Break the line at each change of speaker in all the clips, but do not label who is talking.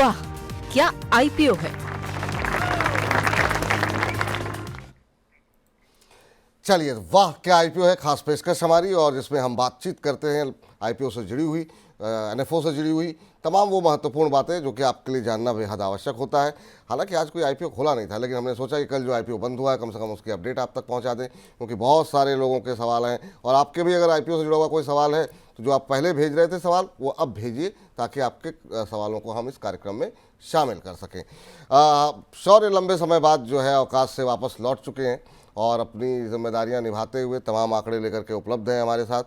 वाह, क्या आईपीओ है।
चलिए, वाह क्या आईपीओ है, खास पेशकश हमारी, और जिसमें हम बातचीत करते हैं आईपीओ से जुड़ी हुई, एनएफओ से जुड़ी हुई तमाम वो महत्वपूर्ण बातें जो कि आपके लिए जानना बेहद आवश्यक होता है। हालांकि आज कोई आईपीओ खोला नहीं था, लेकिन हमने सोचा कि कल जो आईपीओ बंद हुआ है कम से कम उसकी अपडेट आप तक पहुंचा दें, क्योंकि बहुत सारे लोगों के सवाल हैं। और आपके भी अगर आईपीओ से जुड़ा हुआ कोई सवाल है तो जो आप पहले भेज रहे थे सवाल, वो अब भेजिए, ताकि आपके सवालों को हम इस कार्यक्रम में शामिल कर सकें। शौर्य लंबे समय बाद जो है अवकाश से वापस लौट चुके हैं और अपनी जिम्मेदारियां निभाते हुए तमाम आंकड़े लेकर के उपलब्ध हैं हमारे साथ।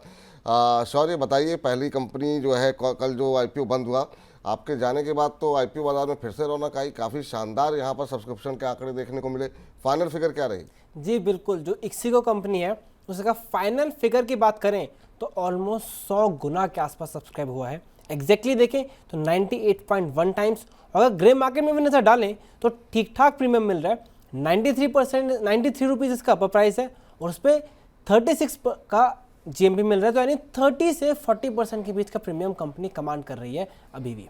शौर्य, बताइए, पहली कंपनी जो है कल जो आईपीओ बंद हुआ, आपके जाने के बाद तो आईपीओ बाजार में फिर से रौनक आई, काफ़ी शानदार यहाँ पर सब्सक्रिप्शन के आंकड़े देखने को मिले। फाइनल फिगर क्या रही?
जी बिल्कुल, जो इक्सिगो कंपनी है उसका फाइनल फिगर की बात करें तो ऑलमोस्ट 100 गुना के आसपास सब्सक्राइब हुआ है। एग्जैक्टली देखें तो 98.1 टाइम्स। अगर ग्रे मार्केट में भी नजर डालें तो ठीक ठाक प्रीमियम मिल रहा है। 93 रुपीज़ इसका अपर प्राइस है और उस पर 36 का जीएमपी मिल रहा है, तो यानी 30 से 40% के बीच का प्रीमियम कंपनी कमांड कर रही है अभी भी।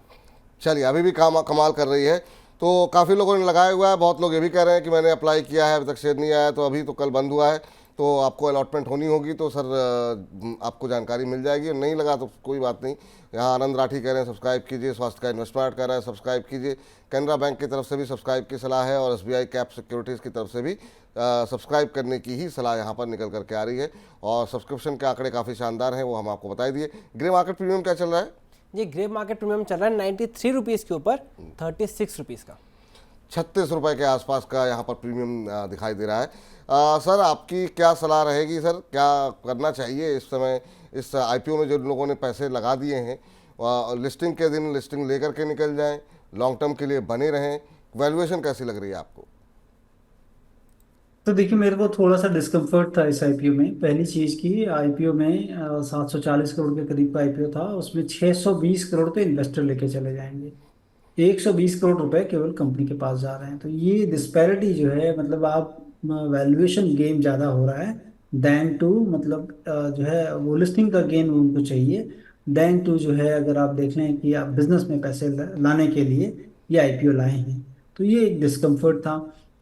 चलिए, अभी भी कमाल कर रही है। तो काफ़ी लोगों ने लगाया हुआ है, बहुत लोग ये भी कह रहे हैं कि मैंने अप्लाई किया है, अभी तक शेयर नहीं आया, तो अभी तो कल बंद हुआ है तो आपको अलॉटमेंट होनी होगी, तो सर आपको जानकारी मिल जाएगी। और नहीं लगा तो कोई बात नहीं। यहाँ आनंद राठी कह रहे हैं सब्सक्राइब कीजिए, स्वास्थ्य का इन्वेस्टमेंट कह रहा है सब्सक्राइब कीजिए, कैनरा बैंक की तरफ से भी सब्सक्राइब की सलाह है, और एसबीआई कैप सिक्योरिटीज़ की तरफ से भी सब्सक्राइब करने की ही सलाह यहाँ पर निकल करके आ रही है। और सब्सक्रिप्शन के आंकड़े काफ़ी शानदार हैं, वो हम आपको बता दिए। ग्रे मार्केट प्रीमियम क्या चल रहा है?
जी, ग्रे मार्केट प्रीमियम चल रहा है 93 रुपीज़ के ऊपर 36 रुपीज़ का।
36 रुपये के आसपास का यहाँ पर प्रीमियम दिखाई दे रहा है। सर, आपकी क्या सलाह रहेगी? सर, क्या करना चाहिए इस समय इस आईपीओ में? जो लोगों ने पैसे लगा दिए हैं, लिस्टिंग के दिन लिस्टिंग लेकर के निकल जाएं, लॉन्ग टर्म के लिए बने रहें, वैल्यूएशन कैसी लग रही है आपको?
तो देखिए, मेरे को थोड़ा सा डिस्कम्फर्ट था इस आईपीओ में। पहली चीज़ की, आईपीओ में 740 करोड़ के करीब का आईपीओ था, उसमें 620 करोड़ तो इन्वेस्टर लेके चले जाएंगे, 120 करोड़ रुपए केवल कंपनी के पास जा रहे हैं। तो ये डिस्पैरिटी जो है, मतलब आप वैल्यूएशन गेम ज़्यादा हो रहा है दैन टू, मतलब जो है वो लिस्टिंग का गेन उनको चाहिए दैन टू जो है, अगर आप देख लें कि आप बिजनेस में पैसे लाने के लिए ये आईपीओ लाए हैं, तो ये एक डिस्कम्फर्ट था।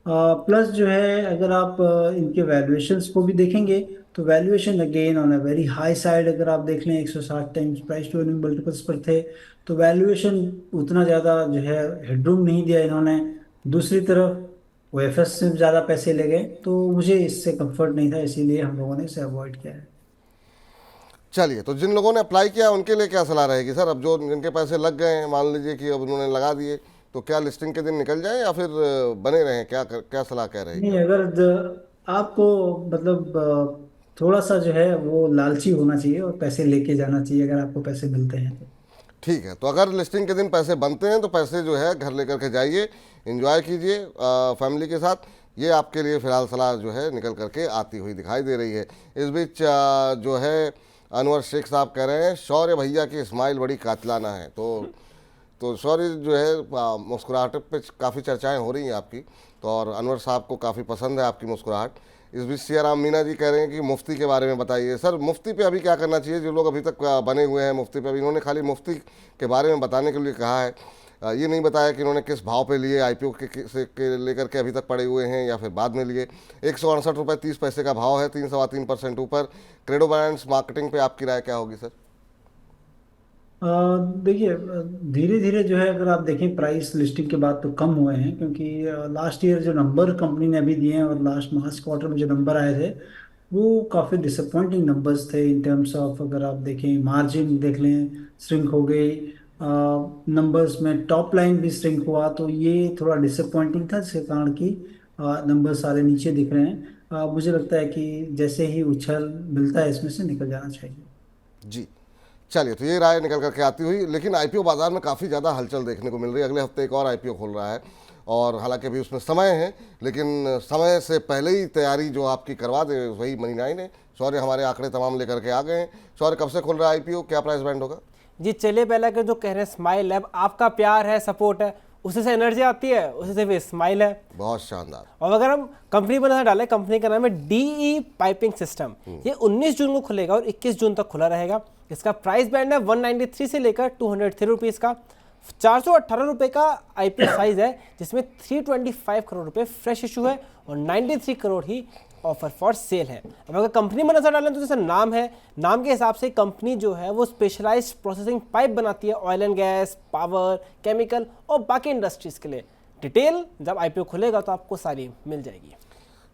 प्लस जो है, अगर आप इनके वैल्यूएशंस को भी देखेंगे तो valuation again on a very high side, अगर आप देख लें 160 times price to earning multiples पर थे, तो वैल्यूएशन उतना ज़्यादा जो है हेडरूम नहीं दिया इन्होंने। दूसरी तरफ ओएफएस से ज़्यादा पैसे ले गए, तो मुझे इससे कंफर्ट नहीं था, इसीलिए हम लोगों ने इसे अवॉइड किया है।
चलिए, तो जिन लोगों ने अप्लाई किया उनके लिए क्या सलाह रहेगी सर? अब जो जिनके पैसे लग गए हैं, मान लीजिए कि अब उन्होंने लगा दिए, तो क्या लिस्टिंग के दिन निकल जाए या फिर बने रहें? क्या सलाह क्या रहेगी?
नहीं, अगर आपको मतलब थोड़ा सा जो है वो लालची होना चाहिए और पैसे लेके जाना चाहिए, अगर आपको पैसे मिलते हैं तो।
ठीक है, तो अगर लिस्टिंग के दिन पैसे बनते हैं तो पैसे जो है घर लेकर के जाइए, एंजॉय कीजिए फैमिली के साथ। ये आपके लिए फ़िलहाल सलाह जो है निकल करके आती हुई दिखाई दे रही है। इस बीच जो है अनवर शेख साहब कह रहे हैं शौर्य भैया की स्माइल बड़ी कातलाना है। तो शौर्य जो है मुस्कुराहट पे काफ़ी चर्चाएं हो रही हैं आपकी, तो और अनवर साहब को काफ़ी पसंद है आपकी मुस्कुराहट। इस बीच सियाराम मीना जी कह रहे हैं कि मुफ्ती के बारे में बताइए। सर, मुफ्ती पे अभी क्या करना चाहिए? जो लोग अभी तक बने हुए हैं मुफ्ती पे, अभी इन्होंने खाली मुफ्ती के बारे में बताने के लिए कहा है, ये नहीं बताया कि इन्होंने किस भाव पे लिए, आईपीओ के लेकर के अभी तक पड़े हुए हैं या फिर बाद में लिए। 168 रुपये 30 पैसे का भाव है, 3.3% ऊपर। क्रेडो ब्रांड्स मार्केटिंग पे आपकी राय क्या होगी सर?
देखिए, धीरे धीरे जो है, अगर आप देखें प्राइस लिस्टिंग के बाद तो कम हुए हैं, क्योंकि लास्ट ईयर जो नंबर कंपनी ने अभी दिए हैं और लास्ट मार्च क्वार्टर में जो नंबर आए थे वो काफ़ी डिसअपॉइंटिंग नंबर्स थे इन टर्म्स ऑफ। अगर आप देखें, मार्जिन देख लें, श्रिंक हो गई, नंबर्स में टॉप लाइन भी श्रिंक हुआ, तो ये थोड़ा डिसअपॉइंटिंग था, जिसके कारण कि नंबर सारे नीचे दिख रहे हैं। मुझे लगता है कि जैसे ही उछल मिलता है इसमें से निकल जाना चाहिए।
जी, चलिए, तो ये राय निकल करके आती हुई, लेकिन आईपीओ बाजार में काफ़ी ज़्यादा हलचल देखने को मिल रही है। अगले हफ्ते एक और आईपीओ खोल रहा है, और हालांकि अभी उसमें समय है, लेकिन समय से पहले ही तैयारी जो आपकी करवा दे वही मनी 9 है। शौर्य हमारे आंकड़े तमाम लेकर के आ गए हैं। शौर्य, कब से खोल रहा है आईपीओ? क्या प्राइस बैंड होगा?
जी चलिए, पहले के जो कह रहे हैं स्माइल लैब, आपका प्यार है, सपोर्ट है, उसी से एनर्जी आती है, उसी से भी स्माइल है।
बहुत शानदार।
और अगर हम कंपनी पर नजर डालें, कंपनी का नाम है डीई पाइपिंग सिस्टम। ये 19 जून को खुलेगा और 21 जून तक खुला रहेगा। इसका प्राइस बैंड है 193 से लेकर 203 रुपीज़ का। 418 रुपये का आईपीओ साइज है, जिसमें 325 करोड़ रुपए फ्रेश इशू है और 93 करोड़ ही ऑफर फॉर सेल है। अब अगर कंपनी में नजर डालें तो जैसे नाम है, नाम के हिसाब से कंपनी जो है वो स्पेशलाइज्ड प्रोसेसिंग पाइप बनाती है oil and gas, power, chemical और बाकी इंडस्ट्रीज के लिए। डिटेल जब आईपीओ खुलेगा तो आपको सारी मिल जाएगी।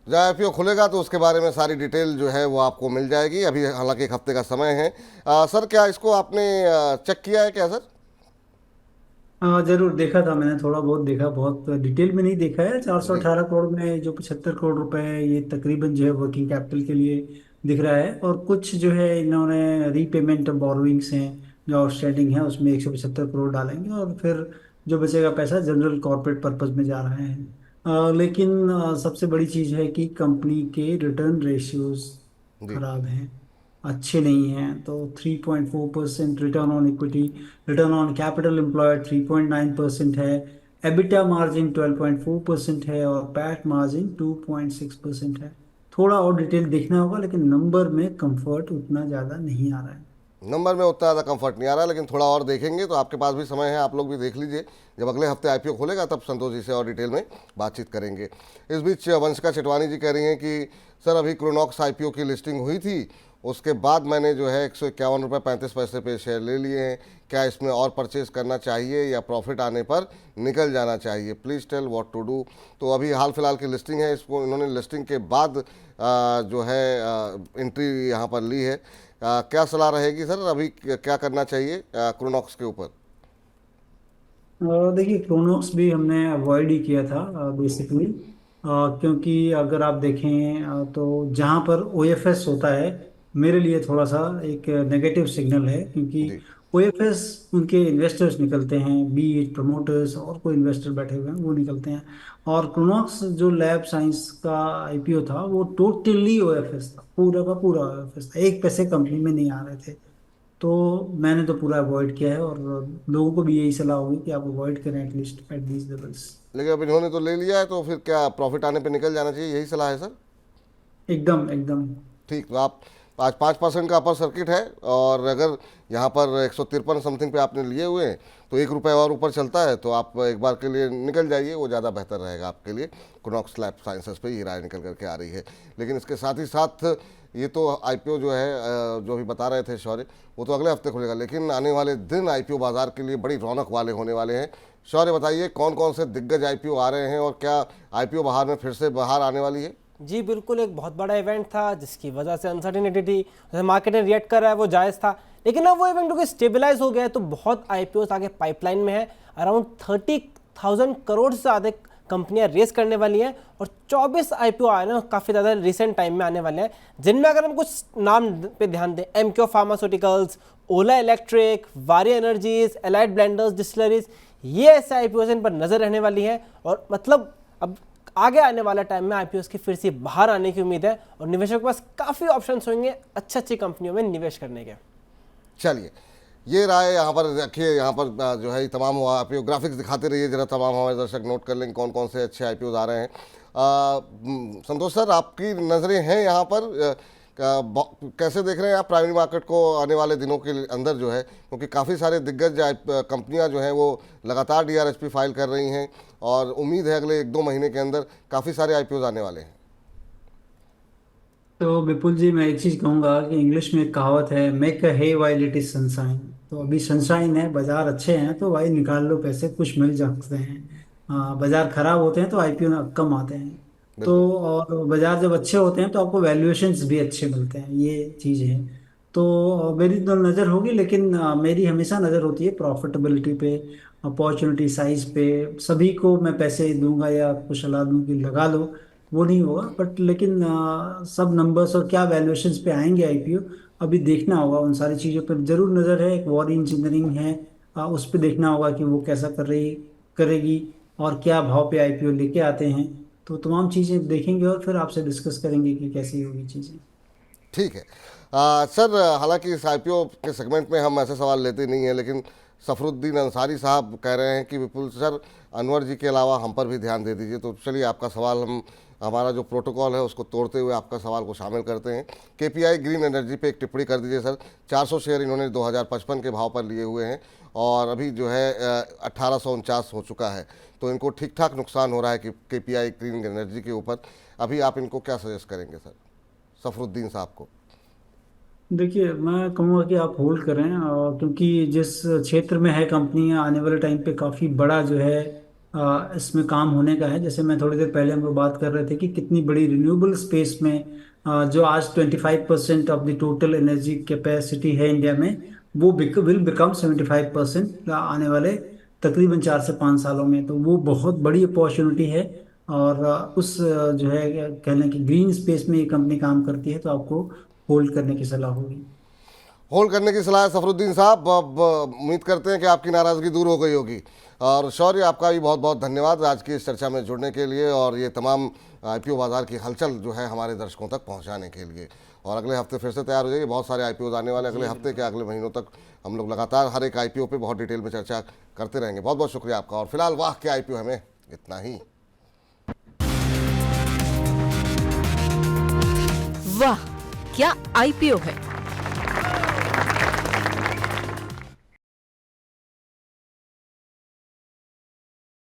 जब आईपीओ खुलेगा तो उसके बारे में सारी डिटेल जो है वो आपको मिल जाएगी। अभी हालांकि एक हफ्ते का समय है। सर क्या इसको आपने चेक किया है क्या सर?
हाँ जरूर देखा था मैंने, थोड़ा बहुत देखा, बहुत डिटेल में नहीं देखा है। 418 करोड़ में जो 75 करोड़ रुपए है ये तकरीबन जो है वर्किंग कैपिटल के लिए दिख रहा है, और कुछ जो है इन्होंने रीपेमेंट बोरोइंग्स हैं जो आउटस्टैंडिंग है उसमें 175 करोड़ डालेंगे, और फिर जो बचेगा पैसा जनरल कॉर्पोरेट पर्पस में जा रहा है। लेकिन सबसे बड़ी चीज़ है कि कंपनी के रिटर्न रेशियोज
जी
खराब हैं, अच्छे नहीं हैं। तो 3.4% return on equity, return on capital employed 3.9% है, एबिटा मार्जिन 12.4% है, और पैट मार्जिन 2.6% है। थोड़ा और डिटेल देखना होगा, लेकिन नंबर में कंफर्ट उतना ज़्यादा नहीं आ रहा है।
नंबर में उतना ज़्यादा कंफर्ट नहीं आ रहा, लेकिन थोड़ा और देखेंगे तो आपके पास भी समय है, आप लोग भी देख लीजिए। जब अगले हफ्ते आईपीओ खुलेगा तब संतोष जी से और डिटेल में बातचीत करेंगे। इस बीच वंशिका चटवानी जी कह रही हैं कि सर अभी क्रोनॉक्स आईपीओ की लिस्टिंग हुई थी, उसके बाद मैंने जो है 151 रुपये 35 पैसे पे शेयर ले लिए हैं, क्या इसमें और परचेज करना चाहिए या प्रॉफिट आने पर निकल जाना चाहिए? Please tell what to do. तो अभी हाल फिलहाल की लिस्टिंग है, इसको इन्होंने लिस्टिंग के बाद जो है एंट्री यहाँ पर ली है। क्या सलाह रहेगी सर, अभी क्या करना चाहिए क्रोनॉक्स के ऊपर?
देखिए क्रोनोक्स भी हमने अवॉइड ही किया था बेसिकली, क्योंकि अगर आप देखें तो जहाँ पर ओएफएस होता है मेरे लिए थोड़ा सा एक नेगेटिव सिग्नल है, क्योंकि
जी
ओएफएस उनके इन्वेस्टर्स निकलते हैं, बी इट प्रमोटर्स और कोई इन्वेस्टर बैठे हुए हैं वो निकलते हैं। और क्रोनॉक्स जो लैब साइंस का आईपीओ था वो टोटली ओएफएस था, पूरा का पूरा ओएफएस था, एक पैसे कंपनी में नहीं आ रहे थे। तो मैंने तो पूरा अवॉइड किया है, और लोगों को भी यही सलाह होगी कि आप अवॉइड करें एटलीस्ट एट दीज लेवल्स।
लेकिन अब इन्होंने तो ले लिया है, तो फिर क्या प्रॉफिट आने पे निकल जाना चाहिए, यही सलाह है सर?
एकदम एकदम।
ठीक, तो आप आज 5% का अपर सर्किट है, और अगर यहाँ पर 153 समथिंग पे आपने लिए हुए हैं तो ₹1 और ऊपर चलता है तो आप एक बार के लिए निकल जाइए, वो ज़्यादा बेहतर रहेगा आपके लिए। क्रोनॉक्स लैब साइंसेस पे ये राय निकल करके आ रही है। लेकिन इसके साथ ही साथ ये तो आईपीओ जो है जो अभी बता रहे थे शौर्य, वो तो अगले हफ्ते खुलेगा, लेकिन आने वाले दिन आईपीओ बाजार के लिए बड़ी रौनक वाले होने वाले हैं। शौर्य बताइए कौन कौन से दिग्गज आईपीओ आ रहे हैं, और क्या आईपीओ बाहर में फिर से बाहर आने वाली है?
जी बिल्कुल, एक बहुत बड़ा इवेंट था जिसकी वजह से अनसर्टेनिटी थी, जैसे मार्केट ने रिएक्ट कर रहा है वो जायज़ था। लेकिन अब वो इवेंट को स्टेबलाइज हो गया है, तो बहुत आईपीओ आगे पाइपलाइन में है। अराउंड 30,000 करोड़ से ज़्यादा कंपनियां रेस करने वाली हैं, और 24 आईपीओ आए ना काफ़ी ज़्यादा रिसेंट टाइम में आने वाले हैं, जिनमें अगर हम कुछ नाम पे ध्यान दें, एमक्यू फार्मास्यूटिकल्स, ओला इलेक्ट्रिक, वारी एनर्जीज, एलाइड ब्लेंडर्स डिस्टिलरीज, ये ऐसे आईपीओ इन पर नज़र रहने वाली है। और मतलब अब आगे आने वाला टाइम में आईपीओस की फिर से बाहर आने की उम्मीद है, और निवेशकों के पास काफ़ी ऑप्शंस होंगे अच्छी अच्छी कंपनियों में निवेश करने के।
चलिए, ये राय यहाँ पर रखिए। यहाँ पर जो है तमाम आईपीओ ग्राफिक्स दिखाते रहिए जरा, तमाम हमारे दर्शक नोट कर लेंगे कौन कौन से अच्छे आईपीओ आ रहे हैं। संतोष सर, आपकी नज़रें हैं यहाँ पर, कैसे देख रहे हैं आप प्राइमरी मार्केट को आने वाले दिनों के अंदर जो है, क्योंकि काफ़ी सारे दिग्गज कंपनियां जो हैं वो लगातार डीआरएसपी फाइल कर रही हैं, और उम्मीद है अगले 1-2 महीने के अंदर काफ़ी सारे आईपीओ आने वाले हैं।
तो विपुल जी मैं एक चीज़ कहूँगा कि इंग्लिश में एक कहावत है, make a hay while it is sunshine. तो अभी सनशाइन है, बाजार अच्छे हैं तो भाई निकाल लो पैसे, कुछ मिल सकते हैं। बाजार खराब होते हैं तो आईपीओ कम आते हैं। तो
बिल्कुल।
और बाजार जब अच्छे होते हैं तो आपको वैल्यूएशंस भी अच्छे मिलते हैं, ये चीज़ है। तो मेरी तो नज़र होगी, लेकिन मेरी हमेशा नज़र होती है प्रॉफिटेबिलिटी पे, अपॉर्चुनिटी साइज पे। सभी को मैं पैसे दूंगा या आपको सलाह दूं कि लगा लो, वो नहीं होगा। बट लेकिन सब नंबर्स और क्या वैल्यूएशंस पे आएंगे आईपीओ, अभी देखना होगा। उन सारी चीज़ों पर जरूर नज़र है। एक वॉर इंजीनियरिंग है, उस पर देखना होगा कि वो कैसा करेगी, और क्या भाव पे आईपीओ लेके आते हैं। तो तमाम चीज़ें देखेंगे और फिर आपसे डिस्कस करेंगे कि कैसी होगी चीज़ें।
ठीक है। सर, हालांकि इस आईपीओ के सेगमेंट में हम ऐसे सवाल लेते नहीं हैं, लेकिन सफरुद्दीन अंसारी साहब कह रहे हैं कि विपुल सर, अनवर जी के अलावा हम पर भी ध्यान दे दीजिए। तो चलिए आपका सवाल हमारा जो प्रोटोकॉल है उसको तोड़ते हुए आपका सवाल को शामिल करते हैं। केपीआई ग्रीन एनर्जी पे एक टिप्पणी कर दीजिए सर। 400 शेयर इन्होंने 2055 के भाव पर लिए हुए हैं और अभी जो है 1849 हो चुका है, तो इनको ठीक ठाक नुकसान हो रहा है कि केपीआई ग्रीन एनर्जी के ऊपर। अभी आप इनको क्या सजेस्ट करेंगे सर, सफरुद्दीन साहब को?
देखिए, मैं कहूँगा कि आप होल्ड करें, और क्योंकि जिस क्षेत्र में है कंपनी, आने वाले टाइम पे काफ़ी बड़ा जो है इसमें काम होने का है। जैसे मैं थोड़ी देर पहले हम लोग बात कर रहे थे कि कितनी बड़ी रिन्यूएबल स्पेस में जो आज 25% of the total energy capacity है इंडिया में, वो विल बिकम 75% आने वाले तकरीबन 4 से 5 सालों में। तो वो बहुत बड़ी अपॉर्चुनिटी है। और जो है कह लें कि ग्रीन स्पेस में ये कंपनी काम करती है, तो आपको होल्ड करने की सलाह होगी।
होल्ड करने की सलाह है सफरुद्दीन साहब। अब उम्मीद करते हैं कि आपकी नाराज़गी दूर हो गई होगी। और शौर्य, आपका भी बहुत बहुत धन्यवाद आज की इस चर्चा में जुड़ने के लिए और ये तमाम आईपीओ बाजार की हलचल जो है हमारे दर्शकों तक पहुंचाने के लिए। और अगले हफ्ते फिर से तैयार हो जाइए, बहुत सारे आईपीओ आने वाले अगले हफ्ते के, अगले महीनों तक हम लोग लगातार हर एक आईपीओ पे बहुत डिटेल में चर्चा करते रहेंगे। बहुत बहुत शुक्रिया आपका। और फिलहाल वाह क्या आईपीओ, हमें इतना ही।
वाह क्या आईपीओ है।